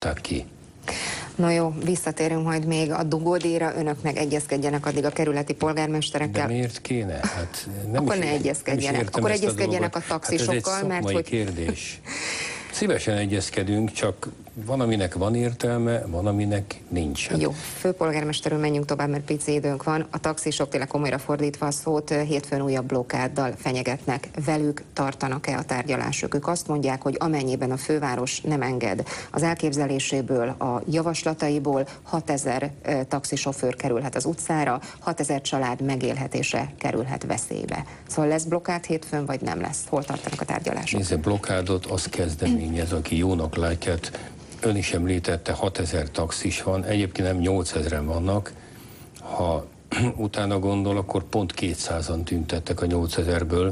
adták ki. Na jó, visszatérünk majd még a dugódíjra, önök meg egyezkedjenek addig a kerületi polgármesterekkel. De miért kéne? Hát nem akkor is, ne egyezkedjenek. Akkor egyezkedjenek a taxisokkal, hát ez egy mert hogy... kérdés. Szívesen egyezkedünk, csak van, aminek van értelme, van, aminek nincs. Jó, főpolgármesterről menjünk tovább, mert pici időnk van. A taxisok, tényleg komolyra fordítva a szót, hétfőn újabb blokkáddal fenyegetnek. Velük tartanak-e a tárgyalások? Ők azt mondják, hogy amennyiben a főváros nem enged az elképzeléséből, a javaslataiból, 6000 taxisofőr kerülhet az utcára, 6000 család megélhetése kerülhet veszélybe. Szóval lesz blokkád hétfőn, vagy nem lesz? Hol tartanak a tárgyalások? Nézd, blokkádot az kezdeményez, aki jónak látja. Ön is említette, 6000 taxis van, egyébként nem 8000-en vannak. Ha utána gondol, akkor pont 200-an tüntettek a 8000-ből,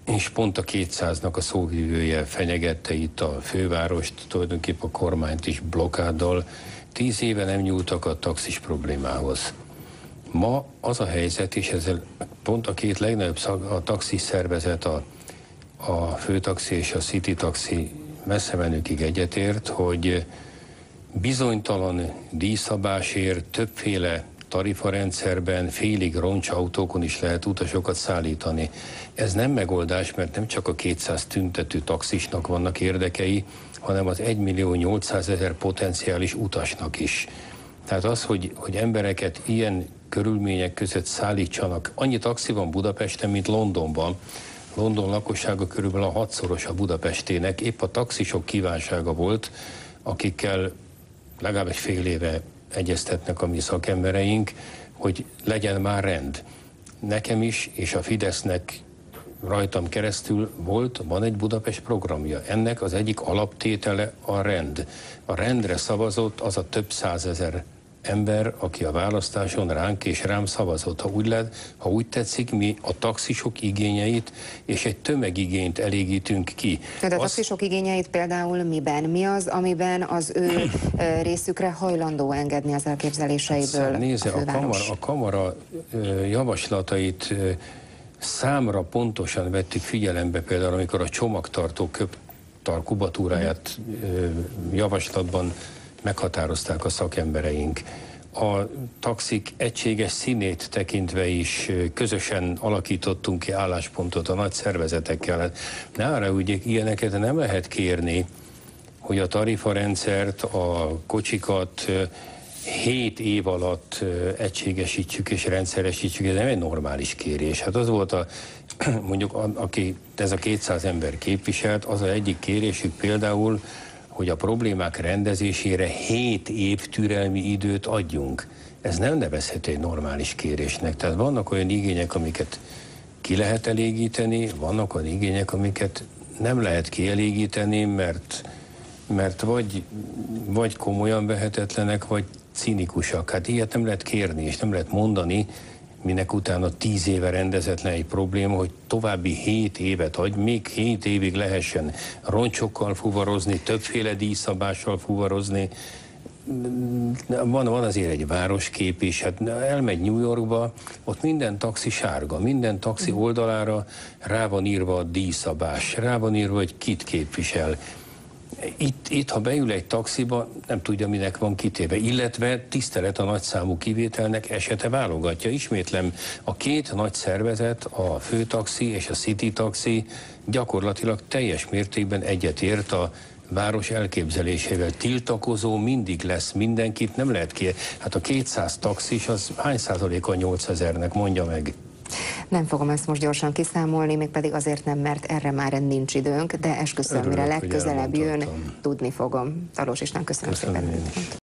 és pont a 200-nak a szóvivője fenyegette itt a fővárost, tulajdonképpen a kormányt is blokkáddal. 10 éve nem nyúltak a taxis problémához. Ma az a helyzet, és ezzel pont a két legnagyobb a taxis szervezet, a főtaxi és a city taxi messze menőkig egyetért, hogy bizonytalan díjszabásért többféle tarifarendszerben félig roncsautókon is lehet utasokat szállítani. Ez nem megoldás, mert nem csak a 200 tüntető taxisnak vannak érdekei, hanem az 1.800.000 potenciális utasnak is. Tehát az, hogy embereket ilyen körülmények között szállítsanak, annyi taxi van Budapesten, mint Londonban. London lakossága körülbelül a 6-szoros a budapestének, épp a taxisok kívánsága volt, akikkel legalább egy fél éve egyeztetnek a mi szakembereink, hogy legyen már rend. Nekem is, és a Fidesznek rajtam keresztül van egy Budapest programja. Ennek az egyik alaptétele a rend. A rendre szavazott az a több százezer ember, aki a választáson ránk és rám szavazott. Ha úgy tetszik, mi a taxisok igényeit és egy tömegigényt elégítünk ki. De a taxisok igényeit például miben? Mi az, amiben az ő részükre hajlandó engedni az elképzeléseiből nézze, a főváros? A kamara javaslatait számra pontosan vettük figyelembe, például amikor a csomagtartó köptar kubatúráját javaslatban meghatározták a szakembereink. A taxik egységes színét tekintve is közösen alakítottunk ki álláspontot a nagy szervezetekkel. Ne arra ugye ilyeneket nem lehet kérni, hogy a tarifarendszert, a kocsikat 7 év alatt egységesítsük és rendszeresítsük, ez nem egy normális kérés. Hát az volt mondjuk, aki ez a 200 ember képviselt, az az egyik kérésük például, hogy a problémák rendezésére 7 év türelmi időt adjunk. Ez nem nevezhető egy normális kérésnek. Tehát vannak olyan igények, amiket ki lehet elégíteni, vannak olyan igények, amiket nem lehet kielégíteni, mert vagy komolyan vehetetlenek, vagy cinikusak. Hát ilyet nem lehet kérni, és nem lehet mondani, minek utána 10 éve rendezetlen egy probléma, hogy további 7 évet adj, még 7 évig lehessen roncsokkal fuvarozni, többféle díjszabással fuvarozni. Van azért egy városkép is, hát elmegy New Yorkba, ott minden taxi sárga, minden taxi oldalára rá van írva a díjszabás, rá van írva, hogy kit képvisel. Itt, ha beül egy taxiba, nem tudja, minek van kitéve, illetve tisztelet a nagyszámú kivételnek esete válogatja. Ismétlem, a két nagy szervezet, a főtaxi és a city taxi gyakorlatilag teljes mértékben egyetért a város elképzelésével. Tiltakozó mindig lesz, mindenkit nem lehet ki. Hát a 200 taxis, az hány százaléka 8000-nek, mondja meg? Nem fogom ezt most gyorsan kiszámolni, mégpedig azért nem, mert erre már nincs időnk, de esküszöm, mire legközelebb jön, tudni fogom. Talós István, köszönöm szépen.